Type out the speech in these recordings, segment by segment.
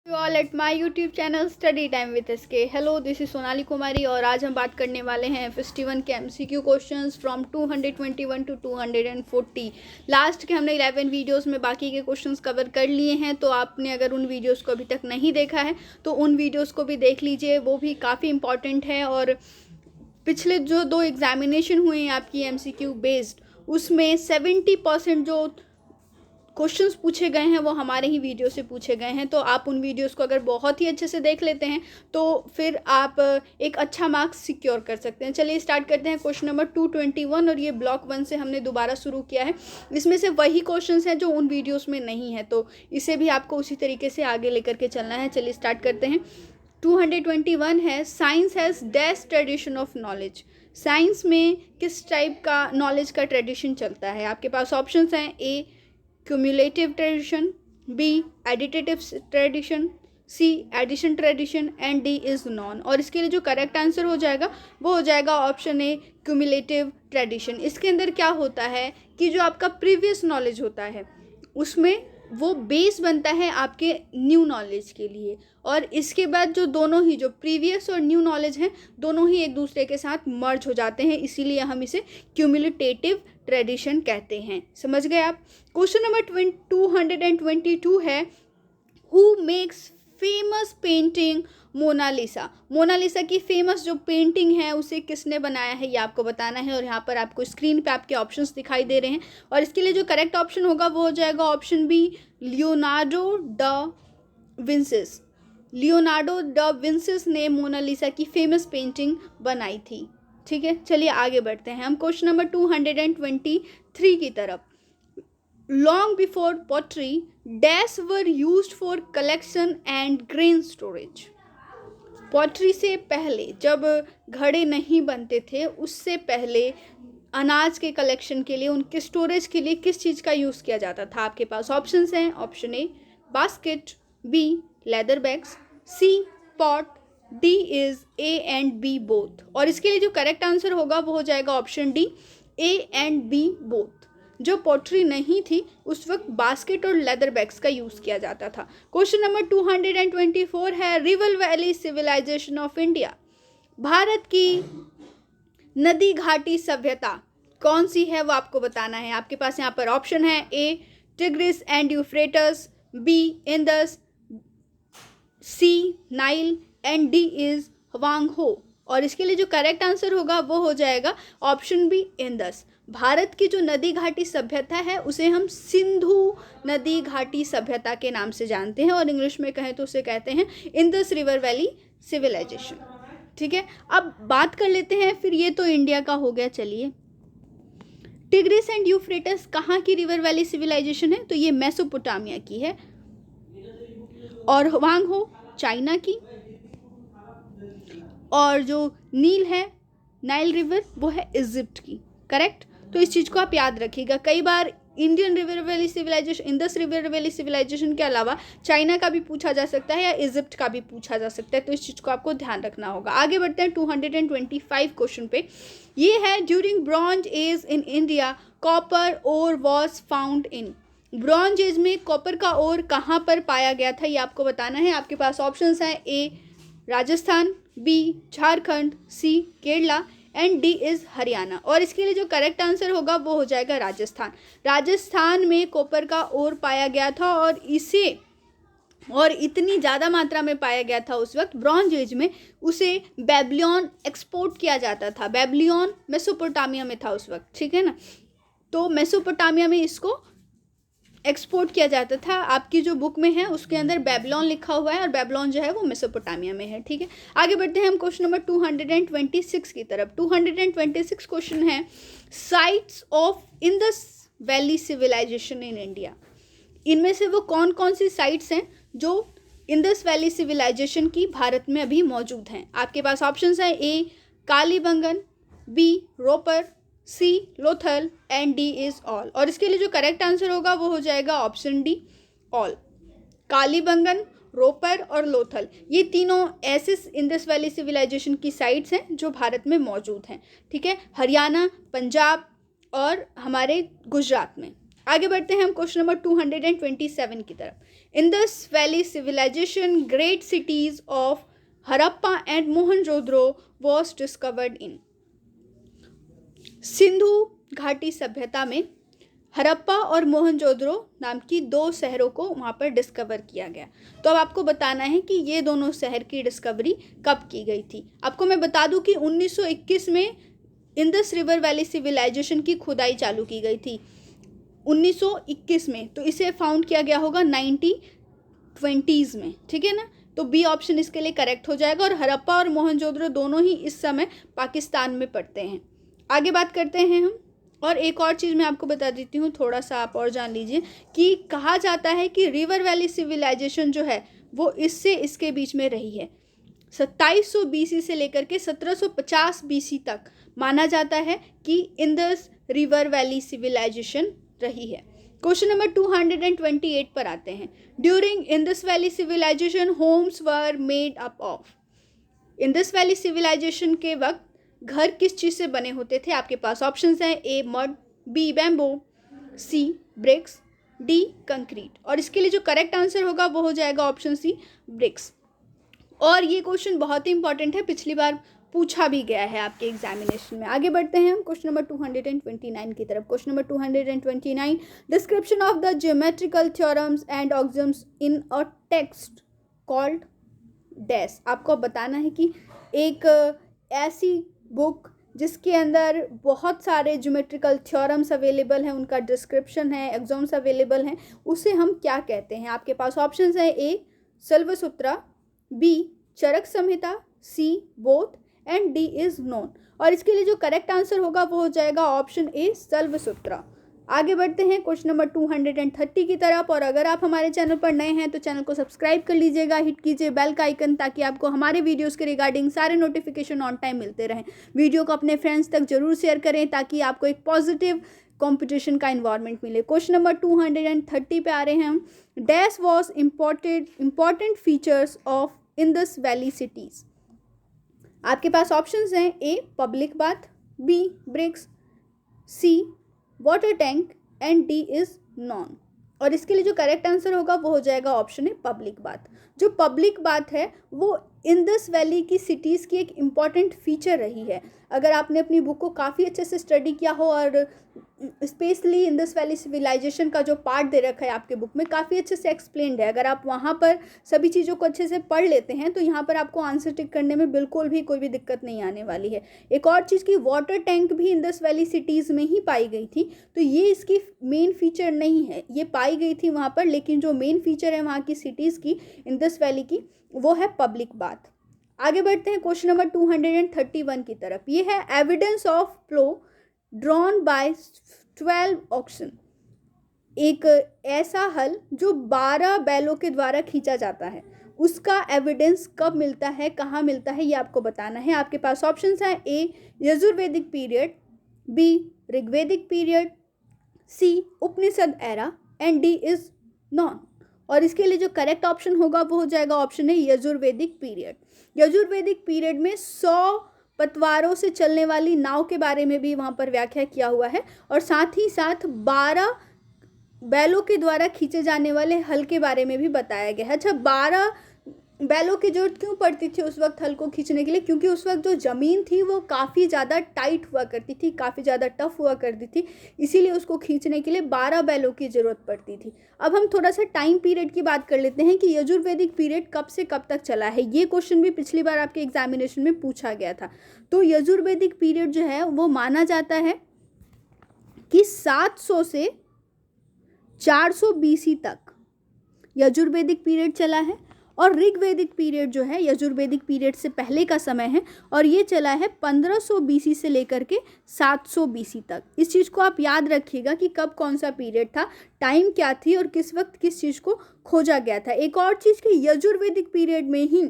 You all at my YouTube channel Study Time with SK. Hello, this is Sonali Kumari और आज हम बात करने वाले हैं 51 के MCQ questions from 221 to 240. Last के हमने 11 वीडियोस में बाकी के क्वेश्चंस कवर कर लिए हैं, तो आपने अगर उन वीडियोस को अभी तक नहीं देखा है तो उन वीडियोस को भी देख लीजिए, वो भी काफ़ी इंपॉर्टेंट है. और पिछले जो 2 एग्जामिनेशन हुए हैं आपकी MCQ बेस्ड, उसमें 70% जो क्वेश्चंस पूछे गए हैं वो हमारे ही वीडियो से पूछे गए हैं. तो आप उन वीडियोस को अगर बहुत ही अच्छे से देख लेते हैं तो फिर आप एक अच्छा मार्क्स सिक्योर कर सकते हैं. चलिए स्टार्ट करते हैं. क्वेश्चन नंबर 221 और ये ब्लॉक 1 से हमने दोबारा शुरू किया है. इसमें से वही क्वेश्चंस हैं जो उन वीडियोस में नहीं है, तो इसे भी आपको उसी तरीके से आगे लेकर के चलना है. चलिए स्टार्ट करते हैं. 221 है, science has dash tradition of knowledge. Science में किस टाइप का नॉलेज का ट्रेडिशन चलता है? आपके पास ऑप्शंस हैं. ए cumulative tradition, B additive tradition, C addition tradition and D is none. और इसके लिए जो करेक्ट आंसर हो जाएगा वो हो जाएगा ऑप्शन ए क्यूमुलेटिव ट्रेडिशन. इसके अंदर क्या होता है कि जो आपका प्रीवियस नॉलेज होता है उसमें वो बेस बनता है आपके न्यू नॉलेज के लिए, और इसके बाद जो दोनों ही जो प्रीवियस और न्यू नॉलेज हैं दोनों ही एक दूसरे के साथ मर्ज हो जाते हैं, इसीलिए हम इसे क्यूमुलेटिव ट्रेडिशन कहते हैं. समझ गए आप? क्वेश्चन नंबर 222 है, who makes famous painting Mona Lisa. Mona Lisa की फेमस जो पेंटिंग है उसे किसने बनाया है ये आपको बताना है. और यहाँ पर आपको स्क्रीन पे आपके ऑप्शंस दिखाई दे रहे हैं, और इसके लिए जो करेक्ट ऑप्शन होगा वो हो जाएगा ऑप्शन बी लियोनार्डो ड विंसिस. लियोनार्डो ड विंसिस ने मोनालिसा की फेमस पेंटिंग बनाई थी. ठीक है, चलिए आगे बढ़ते हैं हम क्वेश्चन नंबर 223 की तरफ. Long before pottery dash were used for collection and grain storage. Pottery से पहले, जब घड़े नहीं बनते थे उससे पहले अनाज के कलेक्शन के लिए, उनके स्टोरेज के लिए किस चीज़ का यूज़ किया जाता था? आपके पास ऑप्शंस हैं. Option A basket, B leather bags, C pot, D is A and B both. और इसके लिए जो करेक्ट आंसर होगा वो हो जाएगा option D A and B both. जो पॉटरी नहीं थी उस वक्त बास्केट और लेदर बैग्स का यूज़ किया जाता था. क्वेश्चन नंबर 224 है, river valley civilisation of India. भारत की नदी घाटी सभ्यता कौन सी है वो आपको बताना है. आपके पास यहाँ पर ऑप्शन है. A Tigris and Euphrates, B Indus, C Nile and D is Hwangho. और इसके लिए जो करेक्ट आंसर होगा वो हो जाएगा ऑप्शन बी इंदस. भारत की जो नदी घाटी सभ्यता है उसे हम सिंधु नदी घाटी सभ्यता के नाम से जानते हैं, और इंग्लिश में कहें तो उसे कहते हैं इंदस रिवर वैली सिविलाइजेशन. ठीक है, अब बात कर लेते हैं फिर. ये तो इंडिया का हो गया. चलिए, टिग्रिस एंड यूफ्रेटस कहाँ की रिवर वैली सिविलाइजेशन है? तो ये मेसोपोटामिया की है, और हवांगहो चाइना की, और जो नील है नाइल रिवर वो है इजिप्ट की. करेक्ट. तो इस चीज़ को आप याद रखिएगा. कई बार Indian river valley civilisation, Indus river valley civilisation के अलावा चाइना का भी पूछा जा सकता है या इजिप्ट का भी पूछा जा सकता है, तो इस चीज़ को आपको ध्यान रखना होगा. आगे बढ़ते हैं 225 क्वेश्चन पे. ये है, during bronze age in India copper ore was found in. Bronze age में कॉपर का ओर कहाँ पर पाया गया था ये आपको बताना है. आपके पास ऑप्शंस हैं. A Rajasthan, B Jharkhand, C Kerala and D is Haryana. और इसके लिए जो करेक्ट आंसर होगा वो हो जाएगा राजस्थान. राजस्थान में कॉपर का ओर पाया गया था, और इसे और इतनी ज़्यादा मात्रा में पाया गया था उस वक्त ब्रॉन्ज एज में, उसे बेबीलोन एक्सपोर्ट किया जाता था. बेबीलोन मेसोपोटामिया में था उस वक्त. ठीक है ना, तो मेसोपोटामिया में इसको एक्सपोर्ट किया जाता था. आपकी जो बुक में है उसके अंदर बेबीलोन लिखा हुआ है, और बेबीलोन जो है वो मेसोपोटामिया में है. ठीक है, आगे बढ़ते हैं हम क्वेश्चन नंबर 226 की तरफ. 226 क्वेश्चन है, sites of Indus valley civilisation in India. इनमें से वो कौन कौन सी साइट्स हैं जो इंडस वैली सिविलाइजेशन की भारत में अभी मौजूद हैं? आपके पास ऑप्शंस हैं. A Kalibangan, B Ropar, C Lothal and D is all. और इसके लिए जो करेक्ट आंसर होगा वो हो जाएगा option D all. Kalibangan, Ropar और लोथल, ये तीनों ऐसे इंडस वैली सिविलाइजेशन की साइट्स हैं जो भारत में मौजूद हैं. ठीक है, हरियाणा, पंजाब और हमारे गुजरात में. आगे बढ़ते हैं हम क्वेश्चन नंबर 227 की तरफ। Indus valley civilisation great cities of Harappa and Mohenjodaro was discovered in. सिंधु घाटी सभ्यता में हड़प्पा और मोहनजोदड़ो नाम की दो शहरों को वहाँ पर डिस्कवर किया गया। तो अब आपको बताना है कि ये दोनों शहर की डिस्कवरी कब की गई थी। आपको मैं बता दूं कि 1921 में इंदस रिवर वैली सिविलाइजेशन की खुदाई चालू की गई थी 1921 में। तो इसे फाउंड किया गया होगा 1920s में, ठीक है ना। तो बी ऑप्शन इसके लिए करेक्ट हो जाएगा। और हड़प्पा और मोहनजोदड़ो दोनों ही इस समय पाकिस्तान में पड़ते हैं। आगे बात करते हैं हम। और एक और चीज़ मैं आपको बता देती हूँ, थोड़ा सा आप और जान लीजिए कि कहा जाता है कि रिवर वैली सिविलाइजेशन जो है वो इससे इसके बीच में रही है 2700 BC से लेकर के 1750 BC तक माना जाता है कि इंदस रिवर वैली सिविलाइजेशन रही है। क्वेश्चन नंबर 228 पर आते हैं। During Indus valley civilisation homes were made up of. Indus valley civilisation के वक्त घर किस चीज़ से बने होते थे? आपके पास ऑप्शंस हैं, ए मड, बी बैम्बो, सी ब्रिक्स, डी कंक्रीट। और इसके लिए जो करेक्ट आंसर होगा वो हो जाएगा ऑप्शन सी ब्रिक्स। और ये क्वेश्चन बहुत ही इंपॉर्टेंट है, पिछली बार पूछा भी गया है आपके एग्जामिनेशन में। आगे बढ़ते हैं हम क्वेश्चन नंबर 229 की तरफ। Question number 229, description of the geometrical theorems and axioms in a text called dash. आपको बताना है कि एक ऐसी बुक जिसके अंदर बहुत सारे ज्योमेट्रिकल थ्योरम्स अवेलेबल हैं, उनका डिस्क्रिप्शन है, एग्जाम्स अवेलेबल हैं, उसे हम क्या कहते हैं? आपके पास ऑप्शंस हैं, A Shulvasutra, B Charaka Samhita, C both and D is none. और इसके लिए जो करेक्ट आंसर होगा वो हो जाएगा ऑप्शन ए शल्वसूत्रा। आगे बढ़ते हैं क्वेश्चन नंबर 230 की तरफ। और अगर आप हमारे चैनल पर नए हैं तो चैनल को सब्सक्राइब कर लीजिएगा, हिट कीजिए बेल का आइकन, ताकि आपको हमारे वीडियोस के रिगार्डिंग सारे नोटिफिकेशन ऑन टाइम मिलते रहें। वीडियो को अपने फ्रेंड्स तक जरूर शेयर करें ताकि आपको एक पॉजिटिव कंपटीशन का इन्वायरमेंट मिले। क्वेश्चन नंबर 230 पे आ रहे हैं हम। Dash was important features of Indus valley cities. आपके पास ऑप्शंस हैं, A public bath, B bricks, C water tank and D is none. और इसके लिए जो करेक्ट आंसर होगा वो हो जाएगा ऑप्शन है पब्लिक बाथ। जो पब्लिक बाथ है वो इंदस वैली की सिटीज़ की एक इम्पॉर्टेंट फीचर रही है। अगर आपने अपनी बुक को काफ़ी अच्छे से स्टडी किया हो और स्पेशली इंदस वैली सिविलाइजेशन का जो पार्ट दे रखा है आपके बुक में काफ़ी अच्छे से एक्सप्लेन्ड है, अगर आप वहाँ पर सभी चीज़ों को अच्छे से पढ़ लेते हैं तो यहाँ पर आपको आंसर टिक करने में बिल्कुल भी कोई भी दिक्कत नहीं आने वाली है। एक और चीज़ की वाटर टैंक भी इंदस वैली सिटीज़ में ही पाई गई थी, तो ये इसकी मेन फीचर नहीं है, ये पाई गई थी वहाँ पर, लेकिन जो मेन फीचर है वहाँ की सिटीज़ की, इंदस वैली की, वो है पब्लिक बाथ। आगे बढ़ते हैं क्वेश्चन नंबर 231 की तरफ। ये है evidence of flow drawn by 12 oxen. एक ऐसा हल जो 12 बैलों के द्वारा खींचा जाता है, उसका एविडेंस कब मिलता है, कहाँ मिलता है, ये आपको बताना है। आपके पास ऑप्शंस हैं, A Yajurvedic period, B Rigvedic period, C Upanishad era and D is none. और इसके लिए जो करेक्ट ऑप्शन होगा वो हो जाएगा ऑप्शन है यजुर्वेदिक पीरियड। यजुर्वेदिक पीरियड में 100 पतवारों से चलने वाली नाव के बारे में भी वहाँ पर व्याख्या किया हुआ है, और साथ ही साथ 12 बैलों के द्वारा खींचे जाने वाले हल के बारे में भी बताया गया है। अच्छा, 12 बैलों की जरूरत क्यों पड़ती थी उस वक्त हल को खींचने के लिए? क्योंकि उस वक्त जो ज़मीन थी वो काफ़ी ज़्यादा टाइट हुआ करती थी, काफ़ी ज़्यादा टफ हुआ करती थी, इसीलिए उसको खींचने के लिए 12 बैलों की ज़रूरत पड़ती थी। अब हम थोड़ा सा टाइम पीरियड की बात कर लेते हैं कि यजुर्वेदिक पीरियड कब से कब तक चला है। ये क्वेश्चन भी पिछली बार आपके एग्जामिनेशन में पूछा गया था। तो यजुर्वेदिक पीरियड जो है वो माना जाता है कि 700 से 400 BC तक यजुर्वेदिक पीरियड चला है, और ऋग्वेदिक पीरियड जो है यजुर्वेदिक पीरियड से पहले का समय है, और ये चला है 1500 BC से लेकर के 700 BC तक। इस चीज़ को आप याद रखिएगा कि कब कौन सा पीरियड था, टाइम क्या थी और किस वक्त किस चीज़ को खोजा गया था। एक और चीज़ कि यजुर्वेदिक पीरियड में ही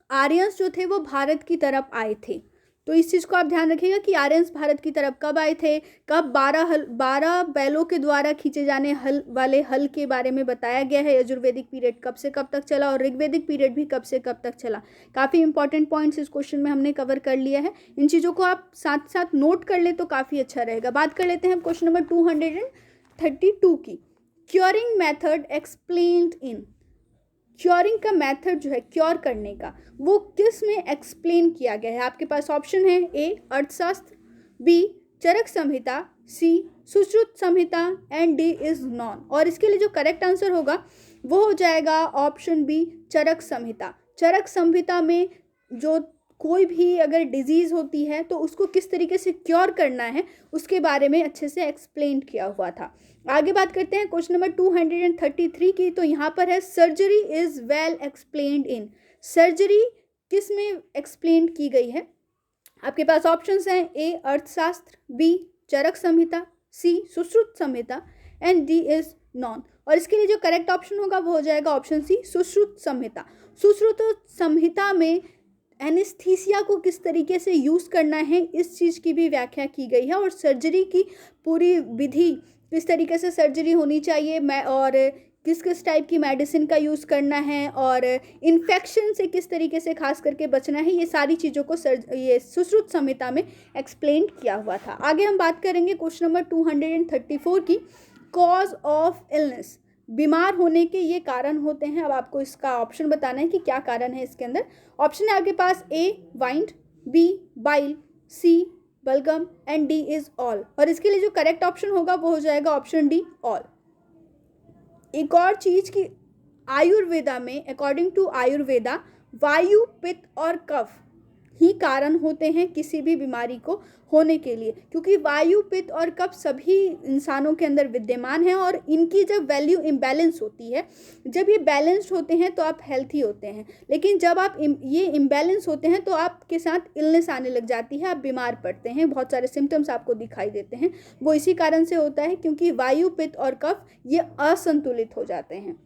आर्यंस जो थे वो भारत की तरफ आए थे, तो इस चीज़ को आप ध्यान रखिएगा कि आर्यंस भारत की तरफ कब आए थे, कब 12 बैलों के द्वारा खींचे जाने वाले हल के बारे में बताया गया है। यजुर्वेदिक पीरियड कब से कब तक चला और ऋग्वेदिक पीरियड भी कब से कब तक चला। काफ़ी इंपॉर्टेंट पॉइंट्स इस क्वेश्चन में हमने कवर कर लिया है। इन चीज़ों को आप साथ साथ नोट कर ले तो काफ़ी अच्छा रहेगा। बात कर लेते हैं क्वेश्चन नंबर 32 की, क्योरिंग मेथड एक्सप्लेन्ड इन, क्योरिंग का मेथड जो है क्योर करने का, वो किस में एक्सप्लेन किया गया है? आपके पास ऑप्शन है A Arthashastra, B Charaka Samhita, C Sushruta Samhita and D is none. और इसके लिए जो करेक्ट आंसर होगा वो हो जाएगा ऑप्शन बी चरक संहिता। चरक संहिता में जो कोई भी अगर डिजीज़ होती है तो उसको किस तरीके से क्योर करना है उसके बारे में अच्छे से एक्सप्लेन किया हुआ था। आगे बात करते हैं क्वेश्चन नंबर 233 की। तो यहाँ पर है surgery is well explained in, surgery किस में एक्सप्लेन की गई है? आपके पास ऑप्शंस हैं A Arthashastra, B Charaka Samhita, C Sushruta Samhita and D is none. और इसके लिए जो करेक्ट ऑप्शन होगा वो हो जाएगा ऑप्शन सी सुश्रुत संहिता। सुश्रुत संहिता में एनेस्थीसिया को किस तरीके से यूज़ करना है इस चीज़ की भी व्याख्या की गई है, और सर्जरी की पूरी विधि, किस तरीके से सर्जरी होनी चाहिए, मैं और किस किस टाइप की मेडिसिन का यूज़ करना है, और इन्फेक्शन से किस तरीके से खास करके बचना है, ये सारी चीज़ों को ये सुश्रुत संहिता में एक्सप्लेन किया हुआ था। आगे हम बात करेंगे क्वेश्चन नंबर 234 की, कॉज ऑफ इलनेस, बीमार होने के ये कारण होते हैं। अब आपको इसका ऑप्शन बताना है कि क्या कारण है इसके अंदर। ऑप्शन है आपके पास ए वाइंड, बी बाइल, सी बलगम एंड डी इज ऑल। और इसके लिए जो करेक्ट ऑप्शन होगा वो हो जाएगा ऑप्शन डी ऑल। एक और चीज की आयुर्वेदा में, अकॉर्डिंग टू आयुर्वेदा, वायु, पित्त और कफ ही कारण होते हैं किसी भी बीमारी को होने के लिए, क्योंकि वायु, पित्त और कफ सभी इंसानों के अंदर विद्यमान हैं, और इनकी जब वैल्यू इम्बैलेंस होती है, जब ये बैलेंस्ड होते हैं तो आप हेल्थी होते हैं, लेकिन जब आप ये इम्बैलेंस होते हैं तो आपके साथ इलनेस आने लग जाती है, आप बीमार पड़ते हैं, बहुत सारे सिम्टम्स आपको दिखाई देते हैं। वो इसी कारण से होता है क्योंकि वायु, पित्त और कफ ये असंतुलित हो जाते हैं।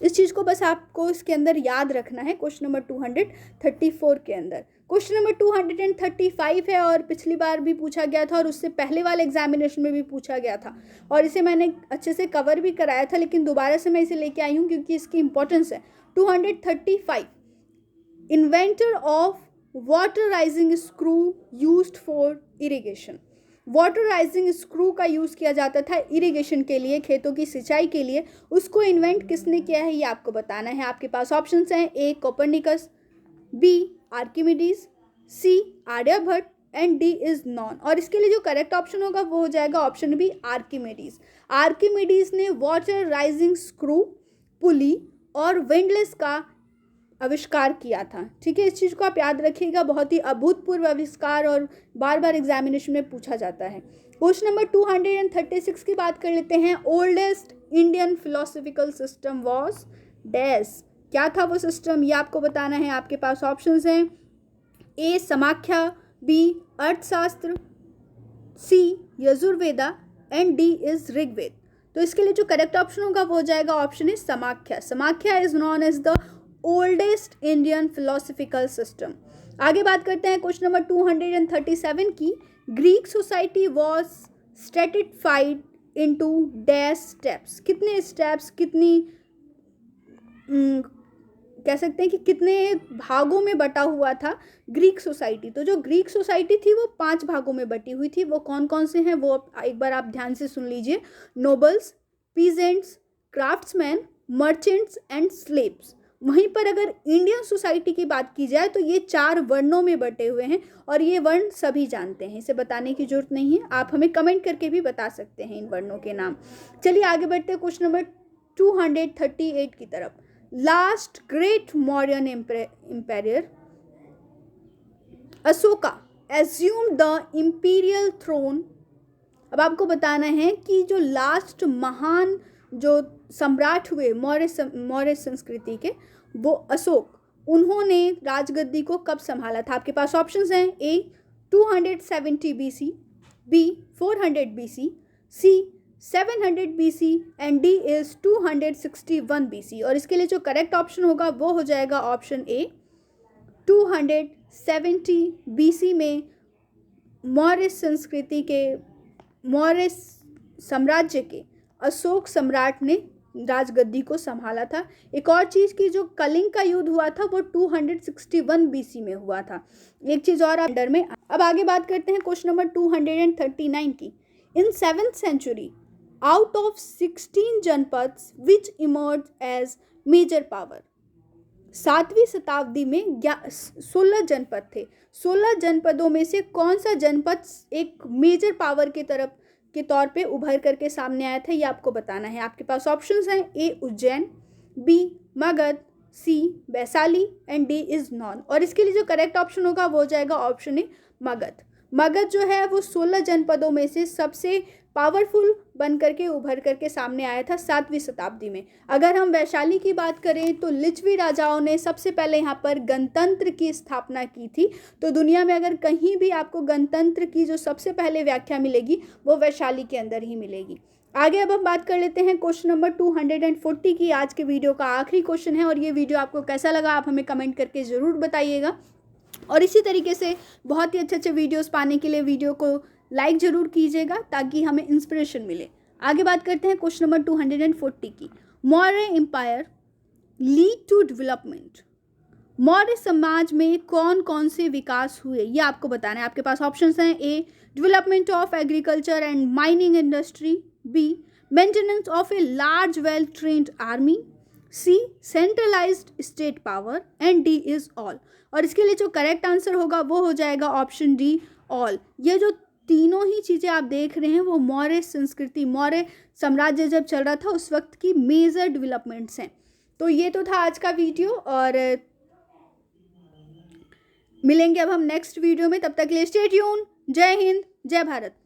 इस चीज़ को बस आपको इसके अंदर याद रखना है क्वेश्चन नंबर 234 के अंदर। क्वेश्चन नंबर 235 है और पिछली बार भी पूछा गया था और उससे पहले वाले एग्जामिनेशन में भी पूछा गया था, और इसे मैंने अच्छे से कवर भी कराया था, लेकिन दोबारा से मैं इसे लेके आई हूँ क्योंकि इसकी इंपॉर्टेंस है। 235, inventor of water rising screw used for irrigation, water rising screw का यूज़ किया जाता था इरिगेशन के लिए, खेतों की सिंचाई के लिए, उसको इन्वेंट किसने किया है ये आपको बताना है। आपके पास ऑप्शंस हैं A Copernicus, B Archimedes, C Aryabhatta and D is none. और इसके लिए जो करेक्ट ऑप्शन होगा वो हो जाएगा ऑप्शन बी आर्किमिडीज। आर्किमिडीज ने वाटर राइजिंग स्क्रू, पुली और विंडलेस का आविष्कार किया था। ठीक है, इस चीज़ को आप याद रखिएगा, बहुत ही अभूतपूर्व आविष्कार और बार बार एग्जामिनेशन में पूछा जाता है। क्वेश्चन नंबर 236 की बात कर लेते हैं। Oldest Indian philosophical system was dash, क्या था वो सिस्टम ये आपको बताना है। आपके पास ऑप्शंस हैं ए Samakhya, B Arthashastra, C Yajurveda and D is Rigveda. तो इसके लिए जो करेक्ट ऑप्शन होगा वो हो जाएगा option is Samakhya. Samakhya is known as the oldest Indian philosophical system. आगे बात करते हैं क्वेश्चन नंबर 237 की। Greek society was stratified into dash steps, कितने स्टेप्स, कितनी कह सकते हैं कि कितने भागों में बटा हुआ था ग्रीक सोसाइटी। तो जो ग्रीक सोसाइटी थी वो 5 भागों में बटी हुई थी। वो कौन कौन से हैं वो एक बार आप ध्यान से सुन लीजिए। Nobles, peasants, craftsman, merchants and slaves. वहीं पर अगर इंडियन सोसाइटी की बात की जाए तो ये 4 वर्णों में बटे हुए हैं, और ये वर्ण सभी जानते हैं, इसे बताने की जरूरत नहीं है, आप हमें कमेंट करके भी बता सकते हैं इन वर्णों के नाम। चलिए आगे बढ़ते हैं क्वेश्चन नंबर 238 की तरफ। Last great Mauryan empire Ashoka assume the imperial throne. अब आपको बताना है कि जो लास्ट महान जो सम्राट हुए मौर्य संस्कृति के, वो अशोक, उन्होंने राजगद्दी को कब संभाला था। आपके पास ऑप्शंस हैं A 270 BC, B 400 BC, C 700 BC and D is 261 BC। और इसके लिए जो करेक्ट ऑप्शन होगा वो हो जाएगा ऑप्शन ए 270 BC में मौर्य संस्कृति के, मौर्य साम्राज्य के अशोक सम्राट ने राजगद्दी को संभाला था। एक और चीज़ की, जो कलिंग का युद्ध हुआ था वो 261 BC में हुआ था। एक चीज़ और अंडर में। अब आगे बात करते हैं क्वेश्चन नंबर 239 की। In 7th century out of 16 janapads which emerge as major power. 7वीं शताब्दी में 16 जनपद थे। 16 जनपदों में से कौन सा जनपद एक मेजर पावर के तरफ के तौर पे उभर करके सामने आया था, ये आपको बताना है। आपके पास ऑप्शंस हैं, A Ujjain, B Magadh, C Vaishali and D is none. और इसके लिए जो करेक्ट ऑप्शन होगा वो हो जाएगा ऑप्शन ए मगध। मगध जो है वो 16 जनपदों में से सबसे पावरफुल बन करके उभर करके सामने आया था 7वीं शताब्दी में। अगर हम वैशाली की बात करें तो लिच्छवी राजाओं ने सबसे पहले यहाँ पर गणतंत्र की स्थापना की थी। तो दुनिया में अगर कहीं भी आपको गणतंत्र की जो सबसे पहले व्याख्या मिलेगी वो वैशाली के अंदर ही मिलेगी। आगे अब हम बात कर लेते हैं क्वेश्चन नंबर 240 की। आज के वीडियो का आखिरी क्वेश्चन है और ये वीडियो आपको कैसा लगा आप हमें कमेंट करके ज़रूर बताइएगा। और इसी तरीके से बहुत ही अच्छे अच्छे वीडियोस पाने के लिए वीडियो को लाइक ज़रूर कीजिएगा ताकि हमें इंस्पिरेशन मिले। आगे बात करते हैं क्वेश्चन नंबर 240 की। Maurya empire lead to development. Maurya समाज में कौन कौन से विकास हुए ये आपको बताना है। आपके पास ऑप्शंस हैं, A development of agriculture and mining industry, B maintenance of a large well trained army, C centralised state power and D is all. और इसके लिए जो करेक्ट आंसर होगा वो हो जाएगा ऑप्शन डी ऑल। ये जो तीनों ही चीज़ें आप देख रहे हैं वो मौर्य संस्कृति, मौर्य साम्राज्य जब चल रहा था उस वक्त की मेजर डेवलपमेंट्स हैं। तो ये तो था आज का वीडियो और मिलेंगे अब हम नेक्स्ट वीडियो में। तब तक के लिए स्टे ट्यून। जय हिंद, जय भारत।